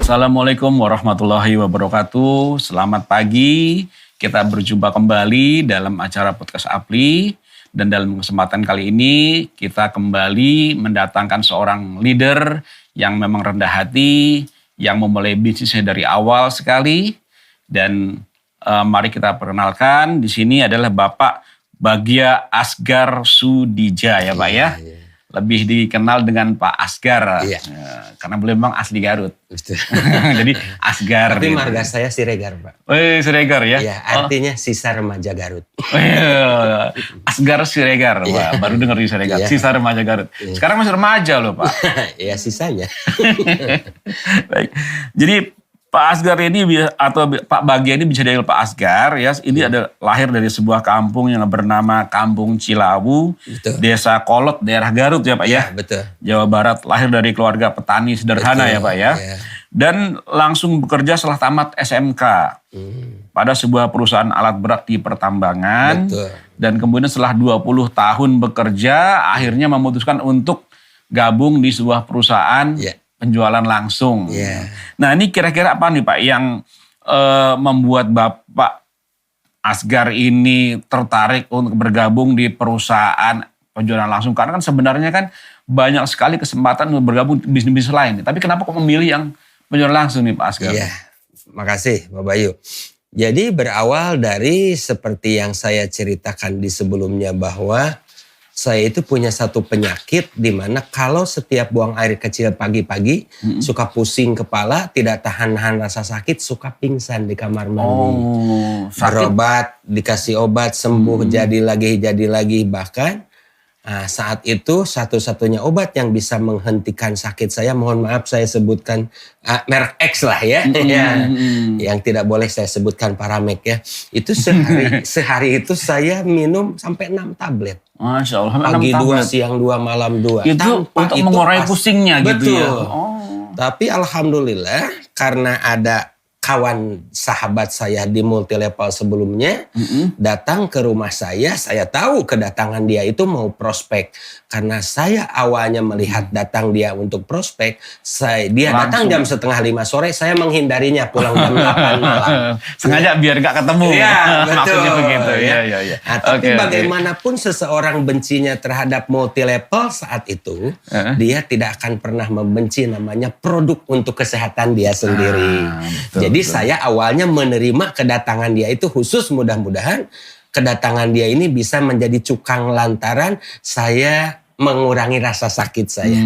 Assalamualaikum warahmatullahi wabarakatuh. Selamat pagi. Kita berjumpa kembali dalam acara podcast Apli. Dan dalam kesempatan kali ini kita kembali mendatangkan seorang leader yang memang rendah hati, yang memulai bisnisnya dari awal sekali. Dan mari kita perkenalkan, di sini adalah Bapak Bagja Asgar Sudija ya Pak ya. Lebih dikenal dengan Pak Asgar, karena beliau memang asli Garut. Jadi Asgar. Tapi marga saya Siregar Pak. Siregar ya? Iya, artinya sisa remaja Garut. Asgar Siregar, Pak. Baru dengar di Siregar, sisa remaja Garut. Sekarang masih remaja loh Pak. Iya sisanya. Baik. Jadi Pak Asgar ini atau Pak Bagja ini bisa dipanggil Pak Asgar ya. Ini ada lahir dari sebuah kampung yang bernama Kampung Cilawu, Desa Kolot, daerah Garut ya Pak ya. Betul. Jawa Barat, lahir dari keluarga petani sederhana ya Pak ya. Dan langsung bekerja setelah tamat SMK pada sebuah perusahaan alat berat di pertambangan. Betul. Dan kemudian setelah 20 tahun bekerja, akhirnya memutuskan untuk gabung di sebuah perusahaan penjualan langsung. Nah ini kira-kira apa nih Pak yang membuat Bapak Asgar ini tertarik untuk bergabung di perusahaan penjualan langsung? Karena kan sebenarnya kan banyak sekali kesempatan untuk bergabung di bisnis-bisnis lain. Tapi kenapa kok memilih yang penjualan langsung nih Pak Asgar? Iya, makasih Pak Bayu. Jadi berawal dari seperti yang saya ceritakan di sebelumnya bahwa saya itu punya satu penyakit di mana kalau setiap buang air kecil pagi-pagi suka pusing kepala, tidak tahan-nahan rasa sakit, suka pingsan di kamar mandi. Berobat, dikasih obat, sembuh, jadi lagi. Bahkan saat itu satu-satunya obat yang bisa menghentikan sakit saya, mohon maaf saya sebutkan merek X lah ya, yang tidak boleh saya sebutkan Paramek ya. Itu sehari itu saya minum sampai 6 tablet. Masya Allah. Pagi 2, siang 2, malam 2. Itu untuk mengurangi pusingnya gitu ya? Tapi alhamdulillah karena ada kawan sahabat saya di multilevel sebelumnya datang ke rumah saya tahu kedatangan dia itu mau prospek. Karena saya awalnya melihat datang dia untuk prospek, dia datang jam 4:30 sore, saya menghindarinya pulang jam 8 malam. Sengaja biar gak ketemu. Iya, betul. Maksudnya begitu. Ya. Tapi bagaimanapun seseorang bencinya terhadap multilevel saat itu, dia tidak akan pernah membenci namanya produk untuk kesehatan dia sendiri. Jadi saya awalnya menerima kedatangan dia itu khusus, mudah-mudahan kedatangan dia ini bisa menjadi cukang lantaran saya mengurangi rasa sakit saya.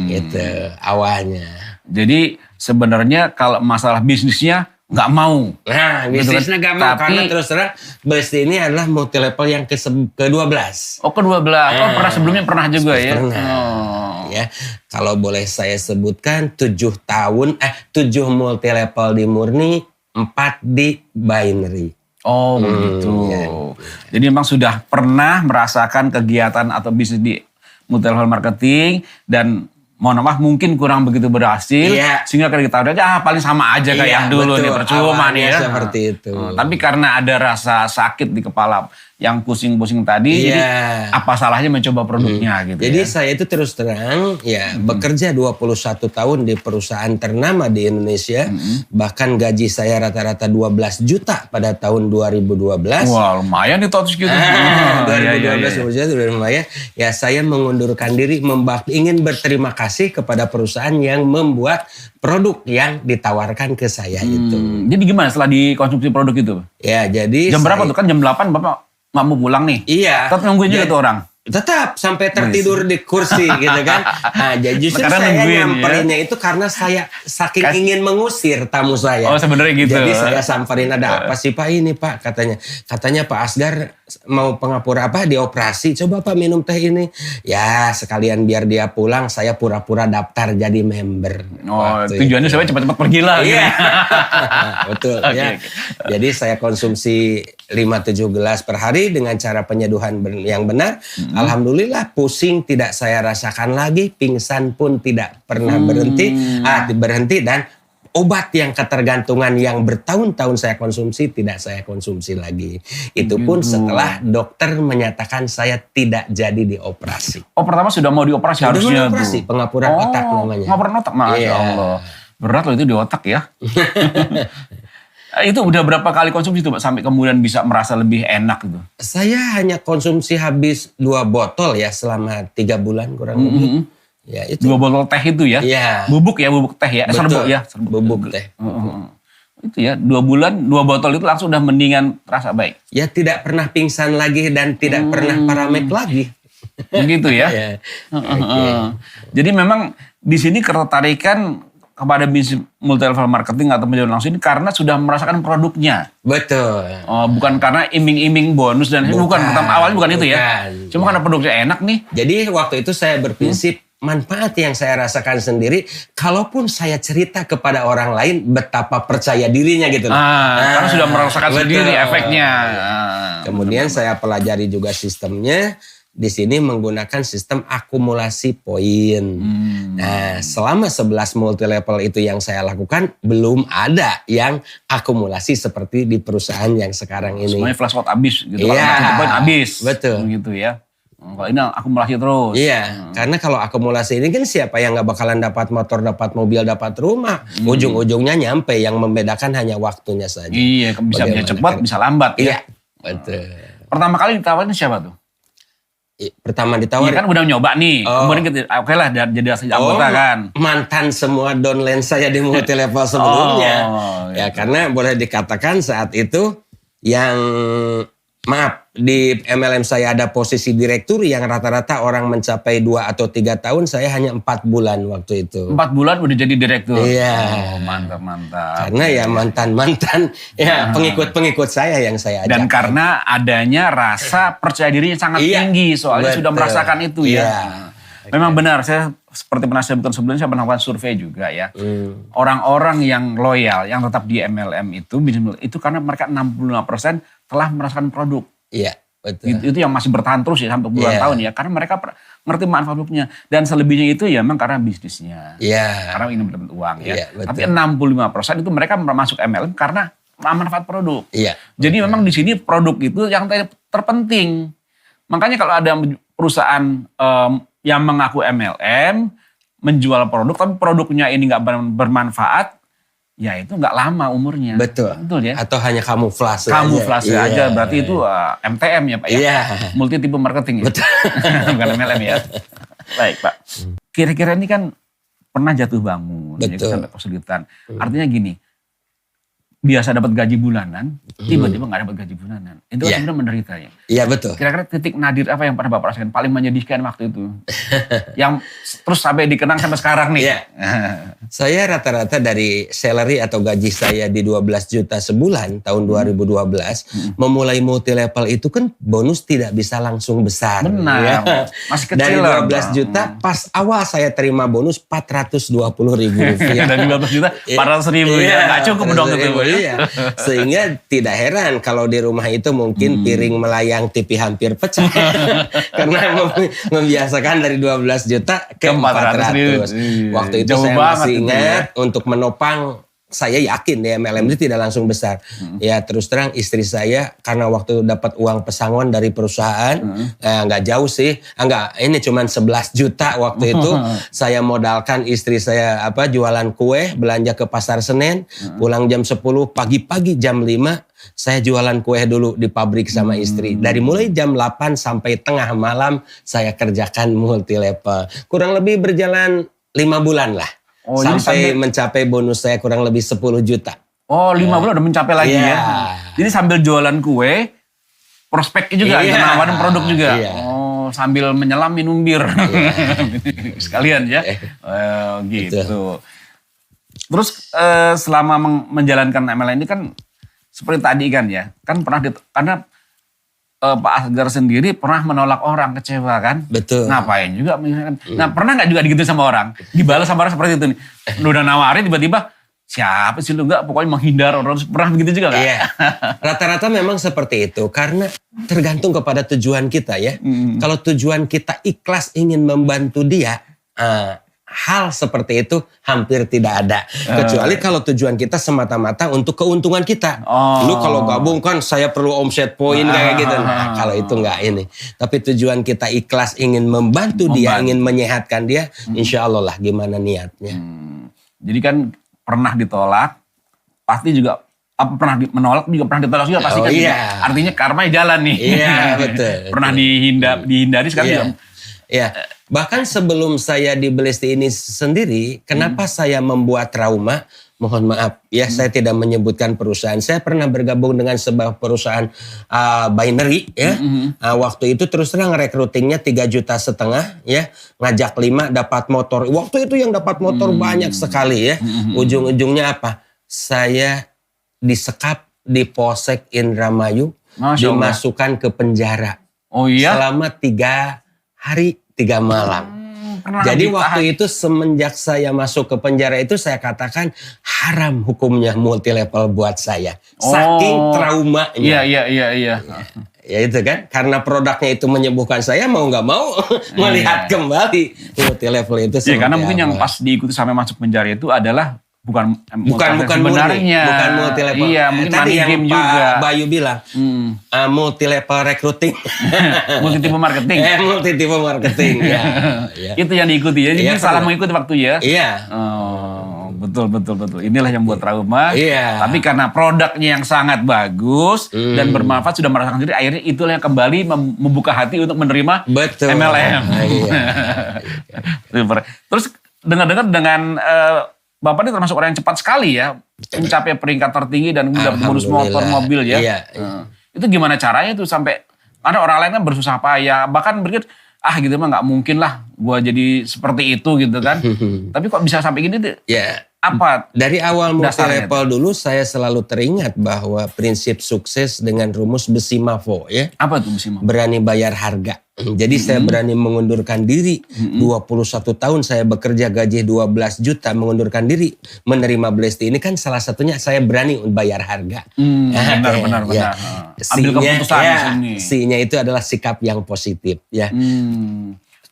Gitu awalnya. Jadi sebenarnya kalau masalah bisnisnya nggak mau. Nah, bisnisnya nggak mau karena terus terang bisnis ini adalah multilevel yang ke-12. Oh, ke-12. Pernah sebelumnya pernah juga ya? Pernah. Ya, kalau boleh saya sebutkan 7 multilevel di Murni, 4 di binary. Oh begitu. Jadi memang sudah pernah merasakan kegiatan atau bisnis di multilevel marketing dan mohon maaf mungkin kurang begitu berhasil sehingga kita tahu aja paling sama aja kayak yang dulu nih, percuma nih ya. Seperti itu. Tapi karena ada rasa sakit di kepala yang pusing-pusing tadi, jadi apa salahnya mencoba produknya gitu. Jadi saya itu terus terang bekerja 21 tahun di perusahaan ternama di Indonesia. Bahkan gaji saya rata-rata 12 juta pada tahun 2012. Wah lumayan itu segitu. 2012 lumayan. Ya saya mengundurkan diri, ingin berterima kasih kepada perusahaan yang membuat produk yang ditawarkan ke saya itu. Jadi gimana setelah dikonsumsi produk itu? Ya jadi jam berapa tuh kan jam 8 Bapak nggak mau pulang nih? Iya. Tetap nungguin juga tuh orang? Tetap sampai tertidur di kursi gitu kan. Nah, justru saya nyamperinnya itu karena saya saking ingin mengusir tamu saya. Oh sebenarnya gitu. Jadi saya samperin, ada apa sih Pak ini Pak katanya. Katanya Pak Asgar mau pengapura dioperasi. Coba Pak minum teh ini. Ya sekalian biar dia pulang saya pura-pura daftar jadi member. Oh tujuannya supaya cepat-cepat pergi lah. Iya. Betul ya. Jadi saya konsumsi 5-7 gelas per hari dengan cara penyeduhan yang benar. Alhamdulillah pusing tidak saya rasakan lagi, pingsan pun tidak pernah berhenti dan obat yang ketergantungan yang bertahun-tahun saya konsumsi tidak saya konsumsi lagi. Itu pun setelah dokter menyatakan saya tidak jadi dioperasi. Oh pertama sudah mau dioperasi harusnya? Sudah mau dioperasi, pengapuran otak namanya. Pengapuran otak, Masya Allah. Berat loh itu di otak ya. Itu udah berapa kali konsumsi tuh Pak sampai kemudian bisa merasa lebih enak gitu? Saya hanya konsumsi habis 2 botol ya selama 3 bulan kurang lebih. Ya itu. 2 botol teh itu ya? Iya. Bubuk teh ya? Serbuk ya? Bubuk teh. Itu ya 2 bulan 2 botol itu langsung udah mendingan terasa baik. Ya tidak pernah pingsan lagi dan tidak pernah paramek lagi. Begitu ya? Ya. Jadi memang di sini ketertarikan kepada bisnis multi level marketing atau penjualan langsung ini karena sudah merasakan produknya. Betul. Bukan karena iming-iming bonus dan bukan pertama awalnya bukan itu ya. Cuma karena produknya enak nih. Jadi waktu itu saya berprinsip manfaat yang saya rasakan sendiri, kalaupun saya cerita kepada orang lain betapa percaya dirinya gitu. Karena sudah merasakan sendiri efeknya. Kemudian saya pelajari juga sistemnya. Di sini menggunakan sistem akumulasi poin. Nah, selama 11 multi level itu yang saya lakukan, belum ada yang akumulasi seperti di perusahaan yang sekarang ini. Semuanya flash out habis gitu. Iya. Kalau poin habis. Betul. Gitu ya. Kalau ini akumulasi terus. Iya, karena kalau akumulasi ini kan siapa yang nggak bakalan dapat motor, dapat mobil, dapat rumah. Ujung-ujungnya nyampe, yang membedakan hanya waktunya saja. Iya, bisa cepat, bisa lambat. Iya, betul. Pertama kali ditawarin siapa tuh? Pertama ditawarin. Iya kan udah nyoba nih, kemudian kita oke lah jadi anggota kan. Mantan semua downline saya di multi level sebelumnya. Ya karena boleh dikatakan saat itu yang maaf di MLM saya ada posisi direktur yang rata-rata orang mencapai 2 atau 3 tahun, saya hanya 4 bulan waktu itu. 4 bulan udah jadi direktur. Iya. Mantap. Karena ya mantan-mantan ya pengikut-pengikut saya yang saya ajak. Dan karena adanya rasa percaya dirinya sangat tinggi soalnya sudah merasakan itu ya. Memang benar, saya seperti pernah sebutkan sebelumnya, saya pernah melakukan survei juga ya. Orang-orang yang loyal, yang tetap di MLM itu karena mereka 65% telah merasakan produk. Iya, betul. Itu yang masih bertahan terus ya sampai puluhan tahun ya. Karena mereka ngerti manfaat produknya. Dan selebihnya itu ya memang karena bisnisnya. Iya. Karena ingin mendapat uang ya. Betul. Tapi 65% itu mereka masuk MLM karena manfaat produk. Iya. Jadi memang di sini produk itu yang terpenting. Makanya kalau ada perusahaan yang mengaku MLM, menjual produk, tapi produknya ini nggak bermanfaat, ya itu nggak lama umurnya. Betul ya. Atau hanya kamuflase aja. Berarti itu MTM ya Pak ya. Iya. Multi tipe marketing ya. Betul. Bukan MLM ya. Baik Pak. Kira-kira ini kan pernah jatuh bangun. Betul. Sampai kesulitan. Artinya gini. Biasa dapat gaji bulanan, tiba-tiba nggak dapat gaji bulanan. Itu kan sebenarnya menderita ya. Iya betul. Kira-kira titik nadir apa yang pernah Bapak rasakan paling menyedihkan waktu itu? Yang terus sampai dikenang sampai sekarang nih. Iya. Saya rata-rata dari salary atau gaji saya di 12 juta sebulan tahun 2012, memulai multi level itu kan bonus tidak bisa langsung besar. Benar. Ya. Masih kecil. Dari 12 juta pas awal saya terima bonus 420.000 rupiah. Dari 12 juta 400.000 ya. Nggak cukup dong itu. Iya. Sehingga tidak heran kalau di rumah itu mungkin piring melayang, TV hampir pecah. Karena membiasakan dari 12 juta ke 400. Waktu itu saya masih ingat untuk menopang, saya yakin ya MLM itu tidak langsung besar. Ya terus terang istri saya karena waktu dapat uang pesangon dari perusahaan, nggak jauh sih, ini cuman 11 juta waktu itu. Saya modalkan istri saya jualan kue, belanja ke pasar Senen, pulang jam 10, pagi-pagi jam 5, saya jualan kue dulu di pabrik sama istri. Dari mulai jam 8 sampai tengah malam saya kerjakan multi level. Kurang lebih berjalan 5 bulan lah. Sampai mencapai bonus saya kurang lebih 10 juta. 5 bulan udah mencapai lagi ya. Jadi sambil jualan kue, prospeknya juga, nawarin produk juga. Sambil menyelam minum bir. Sekalian ya. Gitu. Terus selama menjalankan MLM ini kan seperti tadi kan ya. Kan pernah karena Pak Asgar sendiri pernah menolak orang, kecewa kan? Betul. Ngapain juga? Nah pernah nggak juga digituin sama orang? Dibalas sama orang seperti itu nih. Udah nawarin tiba-tiba, siapa sih lu, nggak? Pokoknya menghindar orang. Pernah begitu juga nggak? Iya. Rata-rata memang seperti itu. Karena tergantung kepada tujuan kita ya. Kalau tujuan kita ikhlas ingin membantu dia, hal seperti itu hampir tidak ada. Kecuali kalau tujuan kita semata-mata untuk keuntungan kita. Lu kalau gabung kan saya perlu omset poin kayak gitu. Nah, kalau itu enggak ini. Tapi tujuan kita ikhlas ingin membantu dia, ingin menyehatkan dia, insya Allah lah gimana niatnya. Jadi kan pernah ditolak, pasti juga pernah menolak juga pernah ditolak juga pasti Oh, kan. Gitu. iya. Artinya karma jalan nih. Iya, betul. Pernah dihindari sekarang Iya. juga. Ya, bahkan sebelum saya di Blesti ini sendiri, kenapa saya membuat trauma? Mohon maaf, ya saya tidak menyebutkan perusahaan. Saya pernah bergabung dengan sebuah perusahaan binary, ya. Waktu itu terus terang rekrutingnya 3,5 juta, ya, ngajak 5 dapat motor. Waktu itu yang dapat motor banyak sekali, ya. Ujung-ujungnya apa? Saya disekap di Polsek Indramayu, Masya Allah. dimasukkan ke penjara. Oh iya? Selama 3 hari 3 malam. Pernah Jadi ditahan. waktu itu semenjak saya masuk ke penjara itu saya katakan haram hukumnya multi level buat saya. Saking traumanya. Iya. Ya itu kan, karena produknya itu menyembuhkan saya, mau nggak mau melihat kembali multi level itu. Iya, karena seperti mungkin yang apa. pas diikuti sampai masuk penjara itu adalah bukan Bukan sebenarnya. multi level. Iya, mungkin Tadi money yang game Pak juga. Bayu bilang multi level recruiting. Multi tipe marketing. Multi tipe marketing. Ya. Itu yang diikuti ya. Jadi Iya, salah betul. mengikuti waktu ya. Iya. Oh, betul. Inilah yang buat trauma. Iya. Tapi karena produknya yang sangat bagus dan bermanfaat sudah merasakan sendiri, akhirnya itulah yang kembali membuka hati untuk menerima Betul. MLM. Iya. Super. Terus dengar-dengar dengan Bapak ini termasuk orang yang cepat sekali ya mencapai peringkat tertinggi dan dapat bonus motor, Alhamdulillah. mobil ya. Iya. Itu gimana caranya tuh sampai ada orang lain kan bersusah payah bahkan berpikir gitu mah nggak mungkin lah gua jadi seperti itu gitu kan. Tapi kok bisa sampai gini tuh? Ya. Apa? Dari awal multi Dasarnya level dulu saya selalu teringat bahwa prinsip sukses dengan rumus besi Mavo, ya. Apa tuh Mas Imam? Berani bayar harga. Jadi saya berani mengundurkan diri. 21 tahun saya bekerja gaji 12 juta mengundurkan diri. Menerima Blesti ini kan salah satunya saya berani bayar harga. Benar. Ya. Ambil keputusan di sini. C-nya itu adalah sikap yang positif, ya.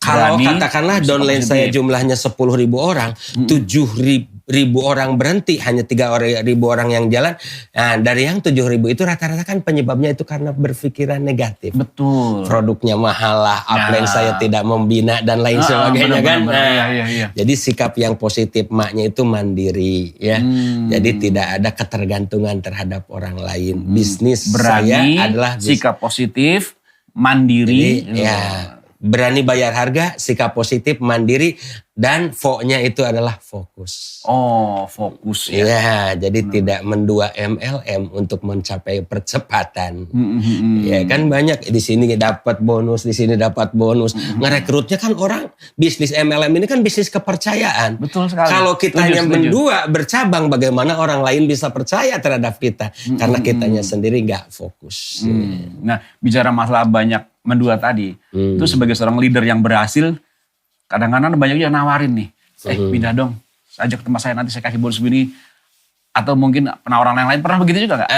Kalau Berani, katakanlah sikap downline positif. saya jumlahnya 10.000 orang, 7.000 orang berhenti, hanya 3.000 orang yang jalan. Nah, dari yang 7.000 itu rata-rata kan penyebabnya itu karena berpikiran negatif. Betul. Produknya mahal lah, upline saya tidak membina dan lain sebagainya kan. benar. Iya. Jadi sikap yang positif maknya itu mandiri, ya. Jadi tidak ada ketergantungan terhadap orang lain. Bisnis saya Berani, adalah sikap positif, mandiri. jadi, ya, berani bayar harga, sikap positif, mandiri, dan vo-nya itu adalah fokus. Oh, fokus ya. Ya, jadi tidak mendua MLM untuk mencapai percepatan. Ya kan banyak di sini dapat bonus, di sini dapat bonus. Ngerekrutnya kan orang bisnis MLM ini kan bisnis kepercayaan. Betul sekali. Kalau kitanya Setuju. mendua bercabang, bagaimana orang lain bisa percaya terhadap kita? Karena kitanya sendiri nggak fokus. Nah, bicara masalah banyak mendua tadi, itu sebagai seorang leader yang berhasil, kadang-kadang banyak yang nawarin nih, pindah dong, ajak ke tempat saya nanti saya kasih bonus begini, atau mungkin penawaran yang lain, pernah begitu juga nggak?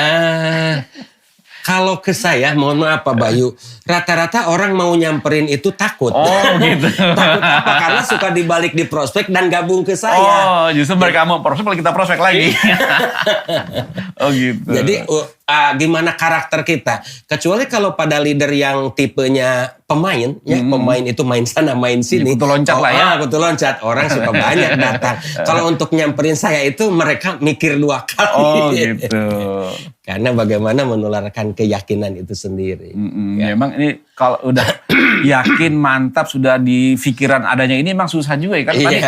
Kalau ke saya, mohon maaf Pak Bayu, rata-rata orang mau nyamperin itu takut. Oh gitu. Takut apa? Karena suka dibalik di prospek dan gabung ke saya. Oh, justru mereka mau prospek, malah kita prospek lagi. Oh gitu. Jadi gimana karakter kita? Kecuali kalau pada leader yang tipenya pemain, ya pemain itu main sana main sini. Kutu loncat lah ya. Kutu loncat, orang suka banyak datang. Kalau untuk nyamperin saya itu mereka mikir 2 kali. Oh gitu. Karena bagaimana menularkan keyakinan itu sendiri. Ya, emang ini kalau udah yakin mantap sudah di pikiran adanya ini emang susah juga ya kan. Tadi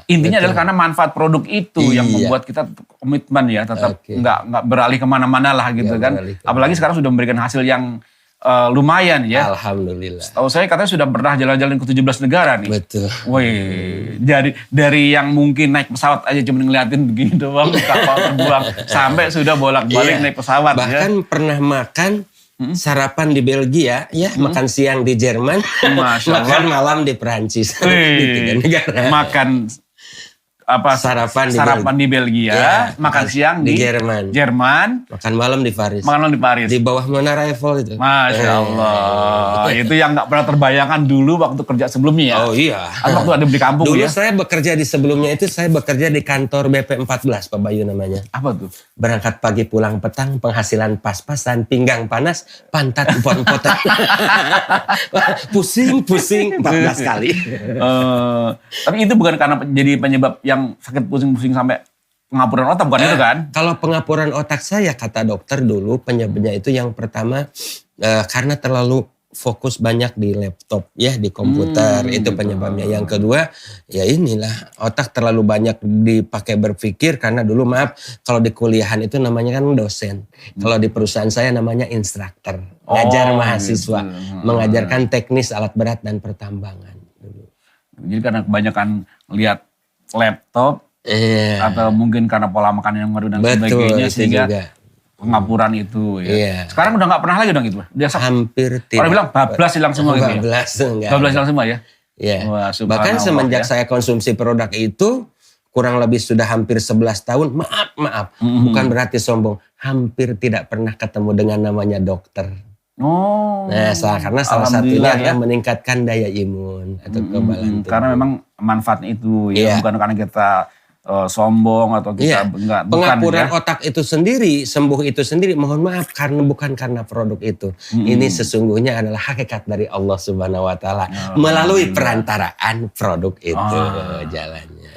intinya adalah karena manfaat produk itu yang membuat kita komitmen ya tetap nggak beralih kemana-mana lah gitu kan. Apalagi sekarang sudah memberikan hasil yang lumayan ya. Alhamdulillah. Tahu saya katanya sudah pernah jalan-jalan ke 17 negara nih. Betul. Wih, dari yang mungkin naik pesawat aja cuma ngeliatin begini doang, kapal terbang, sampai sudah bolak-balik naik pesawat. Bahkan pernah makan sarapan di Belgia, ya makan siang di Jerman, makan malam di Perancis. Di 3 negara. Makan sarapan di Belgia, makan siang di Jerman, makan malam di Paris. Di bawah Menara Eiffel itu. Masya Allah. Itu yang nggak pernah terbayangkan dulu waktu kerja sebelumnya ya. Oh iya. Atau waktu ada di kampung dulu ya. Saya bekerja di sebelumnya itu saya bekerja di kantor BP14 Pak Bayu namanya. Apa tuh? Berangkat pagi pulang petang, penghasilan pas-pasan, pinggang panas, pantat empot-empotan. Pusing 14 kali. Tapi itu bukan karena jadi penyebab yang sakit pusing-pusing sampai pengapuran otak bukan itu kan? Kalau pengapuran otak saya kata dokter dulu penyebabnya itu yang pertama karena terlalu fokus banyak di laptop ya di komputer itu gitu. penyebabnya. Yang kedua ya inilah otak terlalu banyak dipakai berpikir karena dulu maaf kalau di kuliahan itu namanya kan dosen. Kalau di perusahaan saya namanya instruktur. Ngajar mahasiswa, gitu. mengajarkan teknis alat berat dan pertambangan dulu. Jadi karena kebanyakan lihat laptop atau mungkin karena pola makan yang baru dan sebagainya itu sehingga juga. pengapuran itu ya. Iya. Sekarang udah nggak pernah lagi dong itu. Biasa Hampir tidak. orang bilang bablas hilang semua gitu ya. Bablas enggak. Bablas hilang semua ya. Iya. Wah, Bahkan subhanallah semenjak ya. saya konsumsi produk itu kurang lebih sudah hampir 11 tahun. Maaf. Bukan berarti sombong. Hampir tidak pernah ketemu dengan namanya dokter. Oh. Nah, karena salah satunya Alhamdulillah adalah meningkatkan daya imun atau kekebalan tubuh. karena memang manfaatnya itu ya, Iya. bukan karena kita sombong atau kita enggak, bukan Pengapuran ya. otak itu sendiri, sembuh itu sendiri, mohon maaf bukan karena produk itu. Ini sesungguhnya adalah hakikat dari Allah Subhanahu wa taala melalui perantaraan produk itu jalannya.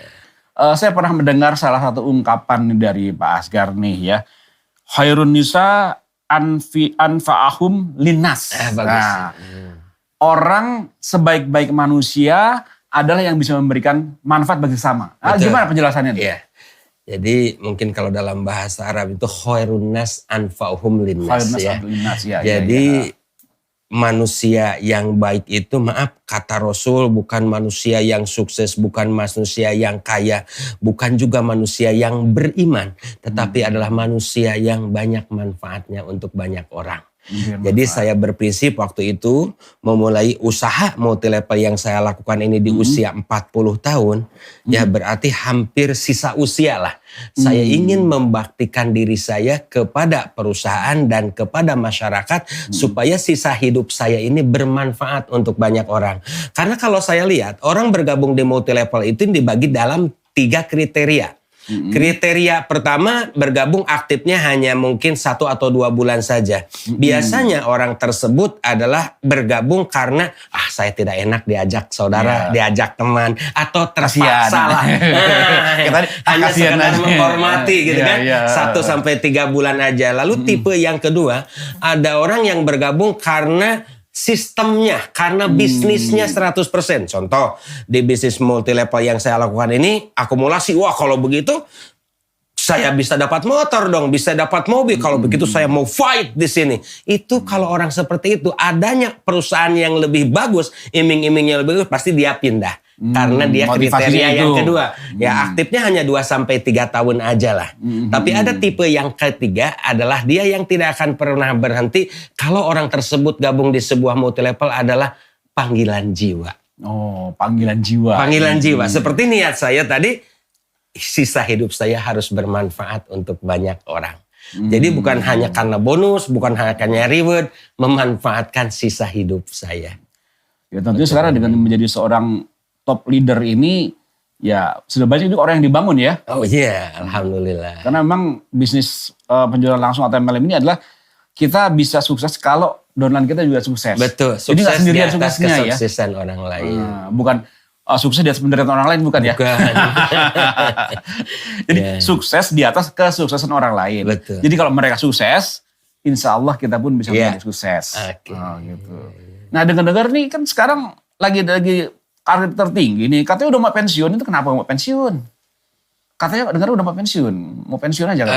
Saya pernah mendengar salah satu ungkapan dari Pak Asgar nih ya. Khairun nisa anfa'ahum linnas. Bagus. Nah, orang sebaik-baik manusia adalah yang bisa memberikan manfaat bagi sesama. Betul. Gimana penjelasannya? Iya. Jadi mungkin kalau dalam bahasa Arab itu khairun nas anfa'uhum linnas Khairun ya. linnas ya. Jadi manusia yang baik itu maaf kata Rasul bukan manusia yang sukses, bukan manusia yang kaya, bukan juga manusia yang beriman, tetapi adalah manusia yang banyak manfaatnya untuk banyak orang. Jadi saya berprinsip waktu itu memulai usaha multi level yang saya lakukan ini di usia 40 tahun. Ya berarti hampir sisa usia lah. Saya ingin membaktikan diri saya kepada perusahaan dan kepada masyarakat supaya sisa hidup saya ini bermanfaat untuk banyak orang. Karena kalau saya lihat orang bergabung di multi level itu dibagi dalam 3 kriteria. Kriteria pertama bergabung aktifnya hanya mungkin 1 atau 2 bulan saja. Biasanya orang tersebut adalah bergabung karena saya tidak enak diajak saudara, diajak teman atau terpaksa lah. Hanya sekedar menghormati gitu kan. 1 sampai 3 bulan aja. Lalu tipe yang kedua ada orang yang bergabung karena sistemnya, karena bisnisnya 100%. Contoh, di bisnis multi level yang saya lakukan ini, akumulasi, wah kalau begitu saya bisa dapat motor dong, bisa dapat mobil. Kalau begitu saya mau fight di sini. Itu kalau orang seperti itu, adanya perusahaan yang lebih bagus, iming-imingnya lebih bagus, pasti dia pindah. Karena dia kriteria yang kedua. Ya aktifnya hanya 2-3 tahun aja lah. Tapi ada tipe yang ketiga adalah dia yang tidak akan pernah berhenti kalau orang tersebut gabung di sebuah multi level adalah panggilan jiwa. Oh, panggilan jiwa. Panggilan jiwa. Seperti niat saya tadi, sisa hidup saya harus bermanfaat untuk banyak orang. Jadi bukan hanya karena bonus, bukan hanya karena reward, memanfaatkan sisa hidup saya. Ya tentunya sekarang dengan menjadi seorang top leader ini ya sudah banyak juga orang yang dibangun ya. Oh iya, alhamdulillah. Karena memang bisnis penjualan langsung atau MLM ini adalah kita bisa sukses kalau downline kita juga sukses. Betul, Jadi nggak sukses di sendirian atas suksesnya ya. kesuksesan orang lain. Bukan sukses di atas penderitaan orang lain bukan ya. Bukan. Jadi sukses di atas kesuksesan orang lain. Betul. Jadi kalau mereka sukses, insya Allah kita pun bisa menjadi sukses. Oke. Gitu. Nah dengar-dengar nih kan sekarang lagi karir tertinggi nih, katanya udah mau pensiun, itu kenapa mau pensiun? Katanya dengar udah mau pensiun aja kan?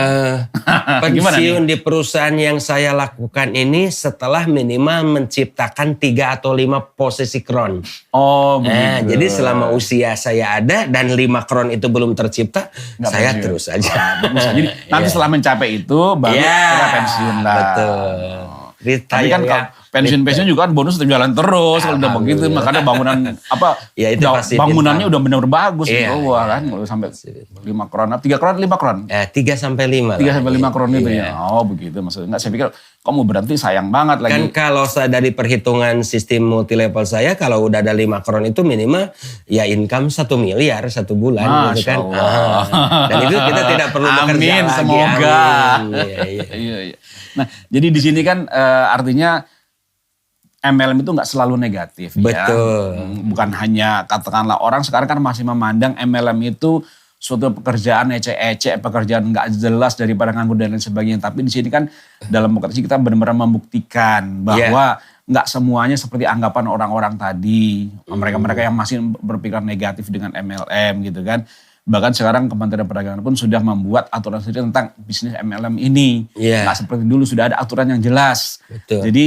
Pensiun di perusahaan yang saya lakukan ini setelah minimal menciptakan 3 atau 5 posisi kron. Oh begitu. Jadi selama usia saya ada dan 5 kron itu belum tercipta, saya pensiun. terus aja. Jadi nanti setelah mencapai itu baru kita pensiun lah. Betul. Tapi kan kalau pensiun juga kan bonus tetap jalan terus kalau udah begitu, makanya bangunan ya, itu pasti bangunannya udah benar-benar bagus iya, gitu kan, kalau sampai 5 kron, 3 kron, 5 kron. 3 sampai 5 3 sampai 5 kron itu ya. Oh begitu maksudnya. Enggak, saya pikir kamu berhenti sayang banget lagi. Kan kalau saya dari perhitungan sistem multi level saya kalau udah ada 5 kron itu minimal ya income 1 miliar 1 bulan gitu kan. Dan itu kita tidak perlu bekerja Amin, lagi. semoga. Amin. Iya. Nah, jadi di sini kan artinya MLM itu nggak selalu negatif. Betul. Ya. Bukan hanya katakanlah orang sekarang kan masih memandang MLM itu suatu pekerjaan ecek-ecek, pekerjaan nggak jelas daripada nganggur dan lain sebagainya. Tapi di sini kan dalam kompetisi kita benar-benar membuktikan bahwa nggak semuanya seperti anggapan orang-orang tadi. Mereka-mereka yang masih berpikir negatif dengan MLM gitu kan. Bahkan sekarang Kementerian Perdagangan pun sudah membuat aturan sendiri tentang bisnis MLM ini. Nggak seperti dulu, sudah ada aturan yang jelas. Betul. Jadi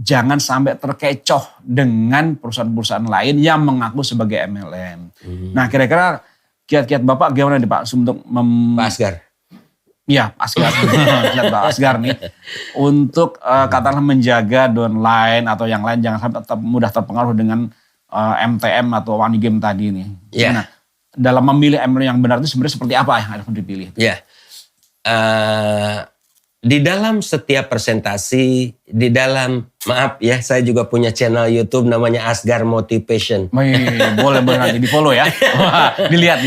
jangan sampai terkecoh dengan perusahaan-perusahaan lain yang mengaku sebagai MLM. Nah kira-kira kiat-kiat Bapak gimana nih Pak untuk Pak Asgar? Iya Pak Asgar, kiat Pak Asgar nih. Untuk katakanlah menjaga downline atau yang lain jangan sampai mudah terpengaruh dengan MTM atau money game tadi nih. Nah, dalam memilih MLM yang benar itu sebenarnya seperti apa yang harus dipilih? Di dalam setiap presentasi, di dalam, maaf ya, saya juga punya channel YouTube namanya Asgar Motivation. Boleh nanti di follow ya. Dilihat.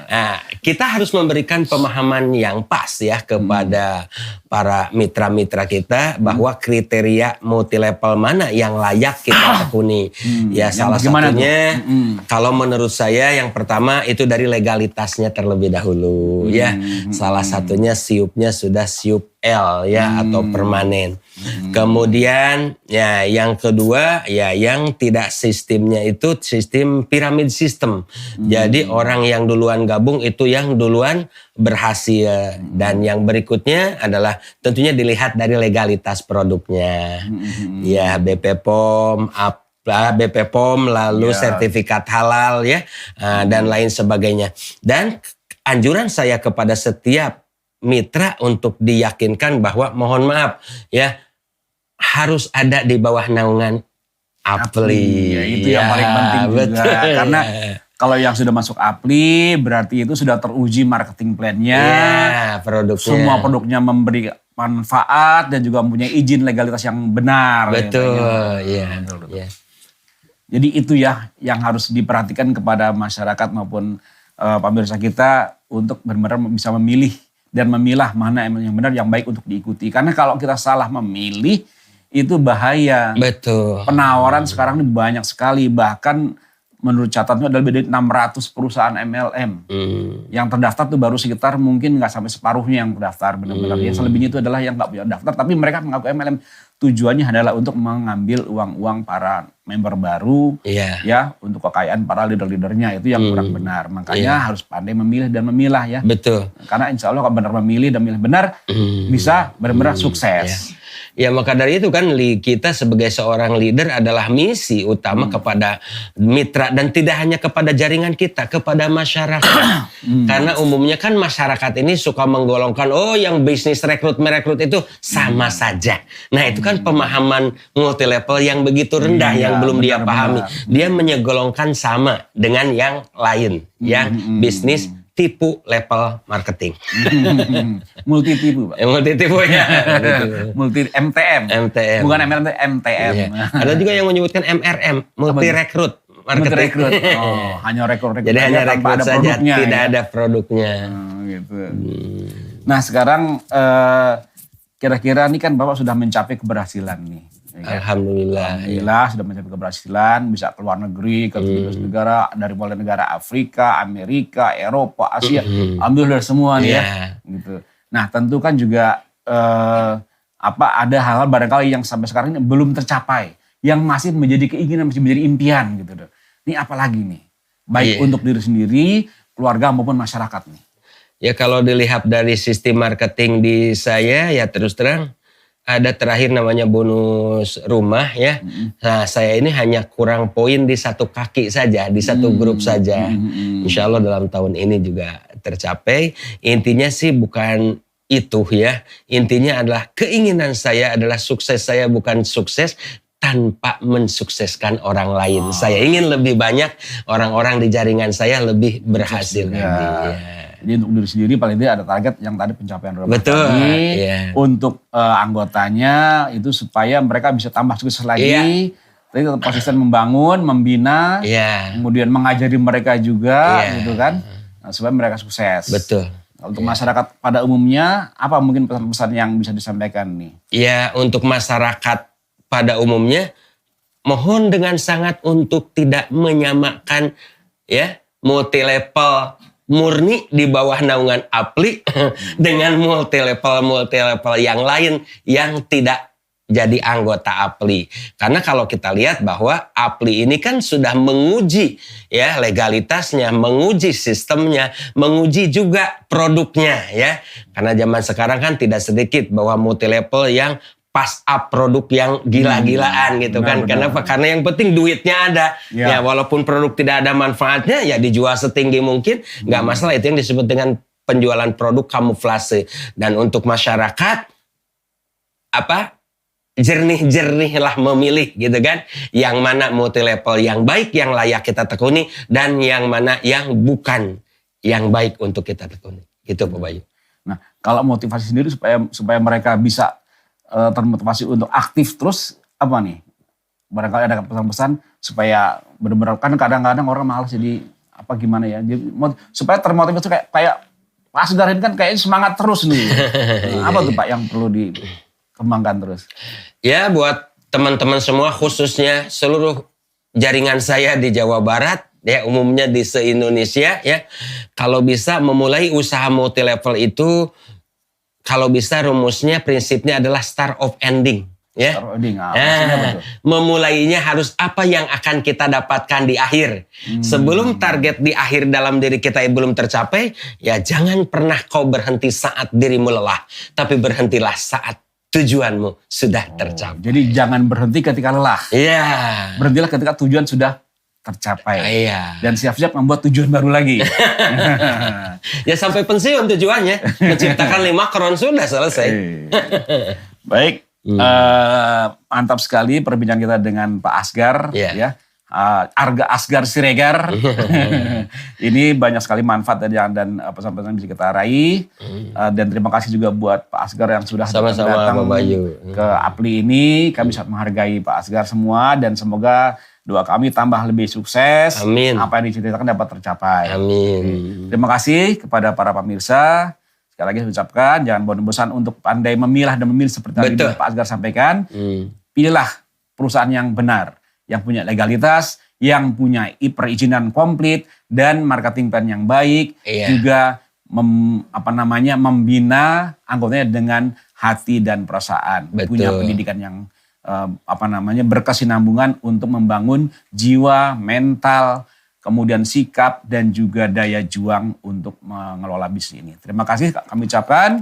Nah, kita harus memberikan pemahaman yang pas ya kepada para mitra-mitra kita bahwa kriteria multi level mana yang layak kita tekuni. Ya salah satunya kalau menurut saya yang pertama itu dari legalitasnya terlebih dahulu ya. Salah satunya siupnya sudah siup L ya atau permanen. Kemudian ya yang kedua ya yang tidak sistemnya itu sistem piramid sistem. Jadi orang yang duluan gabung itu yang duluan berhasil dan yang berikutnya adalah tentunya dilihat dari legalitas produknya. Ya BP POM lalu sertifikat halal ya dan lain sebagainya. Dan anjuran saya kepada setiap mitra untuk diyakinkan bahwa mohon maaf ya harus ada di bawah naungan Apli. Ya, itu yang paling penting juga. Karena kalau yang sudah masuk Apli berarti itu sudah teruji marketing plan-nya. Produknya. Semua produknya memberi manfaat dan juga mempunyai izin legalitas yang benar. Betul. Jadi itu ya yang harus diperhatikan kepada masyarakat maupun pemirsa kita untuk benar-benar bisa memilih dan memilah mana yang benar yang baik untuk diikuti. Karena kalau kita salah memilih itu bahaya. Betul. Penawaran sekarang ini banyak sekali. Bahkan menurut catatan adalah lebih dari 600 perusahaan MLM. Yang terdaftar tuh baru sekitar mungkin gak sampai separuhnya yang terdaftar benar-benar. Yang selebihnya itu adalah yang gak punya daftar. Tapi mereka mengaku MLM. Tujuannya adalah untuk mengambil uang-uang para member baru. Ya, untuk kekayaan para leader-leadernya. Itu yang kurang benar. Makanya harus pandai memilih dan memilah ya. Betul. Karena insya Allah kalau benar memilih dan memilih benar bisa benar-benar sukses. Ya maka dari itu kan kita sebagai seorang leader adalah misi utama kepada mitra dan tidak hanya kepada jaringan kita, kepada masyarakat. Karena umumnya kan masyarakat ini suka menggolongkan yang bisnis merekrut itu sama saja. Nah itu kan pemahaman multi level yang begitu rendah yang belum dia pahami. Dia menyegolongkan sama dengan yang lain, yang bisnis tipu level marketing. Multi tipu Pak. Multi tipu ya. Multi MTM. Bukan MLM, MTM. Ada juga yang menyebutkan MRM, multi rekrut marketing. Hanya rekrut. Jadi hanya rekrut saja, tidak ada produknya. Gitu. Nah sekarang kira-kira ini kan Bapak sudah mencapai keberhasilan nih. Alhamdulillah sudah mencapai keberhasilan, bisa ke luar negeri, ke 17 negara, dari mulai negara Afrika, Amerika, Eropa, Asia, ambil dari semua nih ya. Gitu. Nah tentu kan juga ada hal-hal barangkali yang sampai sekarang ini belum tercapai, yang masih menjadi keinginan, masih menjadi impian gitu. Ini apa lagi nih? Baik untuk diri sendiri, keluarga maupun masyarakat nih. Ya kalau dilihat dari sistem marketing di saya ya terus terang. Ada terakhir namanya bonus rumah ya. Nah saya ini hanya kurang poin di satu kaki saja, di satu grup saja. Insya Allah dalam tahun ini juga tercapai. Intinya sih bukan itu ya. Intinya adalah keinginan saya adalah sukses saya bukan sukses tanpa mensukseskan orang lain. Saya ingin lebih banyak orang-orang di jaringan saya lebih berhasil lagi. Jadi untuk diri sendiri paling tidak ada target yang tadi pencapaian rumah tadi. Untuk anggotanya itu supaya mereka bisa tambah sukses lagi. Tapi tetap konsisten membangun, membina, kemudian mengajari mereka juga gitu kan. Supaya mereka sukses. Betul. Untuk masyarakat pada umumnya apa mungkin pesan-pesan yang bisa disampaikan nih? Ya untuk masyarakat pada umumnya mohon dengan sangat untuk tidak menyamakan ya, multi level murni di bawah naungan Apli dengan multi level yang lain yang tidak jadi anggota Apli. Karena kalau kita lihat bahwa Apli ini kan sudah menguji ya legalitasnya, menguji sistemnya, menguji juga produknya ya. Karena zaman sekarang kan tidak sedikit bahwa multi level yang pas up produk yang gila-gilaan gitu kan. Kenapa? Karena yang penting duitnya ada. Ya walaupun produk tidak ada manfaatnya ya dijual setinggi mungkin, nggak masalah. Itu yang disebut dengan penjualan produk kamuflase. Dan untuk masyarakat jernih-jernihlah memilih gitu kan. Yang mana multi level yang baik, yang layak kita tekuni, dan yang mana yang bukan yang baik untuk kita tekuni. Gitu Pak Bayu. Nah, kalau motivasi sendiri supaya mereka bisa termotivasi untuk aktif terus apa nih? Barangkali ada pesan-pesan supaya benar-benar, kan kadang-kadang orang malas jadi apa gimana ya. Jadi, supaya termotivasi kayak Pak Asgar ini kan kayaknya semangat terus nih. Apa tuh Pak yang perlu dikembangkan terus? Ya buat teman-teman semua khususnya seluruh jaringan saya di Jawa Barat ya, umumnya di se-Indonesia ya, kalau bisa memulai usaha multi level itu, kalau bisa rumusnya prinsipnya adalah start of ending ya. Start of ending. Maksudnya apa tuh? Memulainya harus apa yang akan kita dapatkan di akhir. Sebelum target di akhir dalam diri kita belum tercapai, ya jangan pernah kau berhenti saat dirimu lelah, tapi berhentilah saat tujuanmu sudah tercapai. Jadi jangan berhenti ketika lelah. Iya. Berhentilah ketika tujuan sudah tercapai. Iya. Dan siap-siap membuat tujuan baru lagi. Ya sampai pensiun tujuannya. Menciptakan 5 kron sudah selesai. Baik. Mantap sekali perbincangan kita dengan Pak Asgar. Ya. Arga Asgar Siregar. Ini banyak sekali manfaat dan pesan-pesan yang bisa kita raih. Dan terima kasih juga buat Pak Asgar yang sudah datang ke Apli ini. Kami sangat menghargai Pak Asgar semua, dan semoga doa kami tambah lebih sukses. Amin. Apa yang diceritakan dapat tercapai. Amin. Terima kasih kepada para pemirsa. Sekali lagi saya ucapkan, jangan bosan-bosan untuk pandai memilah dan memilih seperti tadi Pak Asgar sampaikan. Pilihlah perusahaan yang benar, yang punya legalitas, yang punya perizinan komplit, dan marketing plan yang baik. Juga membina anggotanya dengan hati dan perasaan. Punya pendidikan yang berkesinambungan untuk membangun jiwa, mental, kemudian sikap, dan juga daya juang untuk mengelola bisnis ini. Terima kasih kami ucapkan.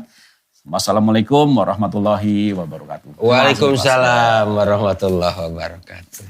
Wassalamualaikum warahmatullahi wabarakatuh. Waalaikumsalam warahmatullahi wabarakatuh.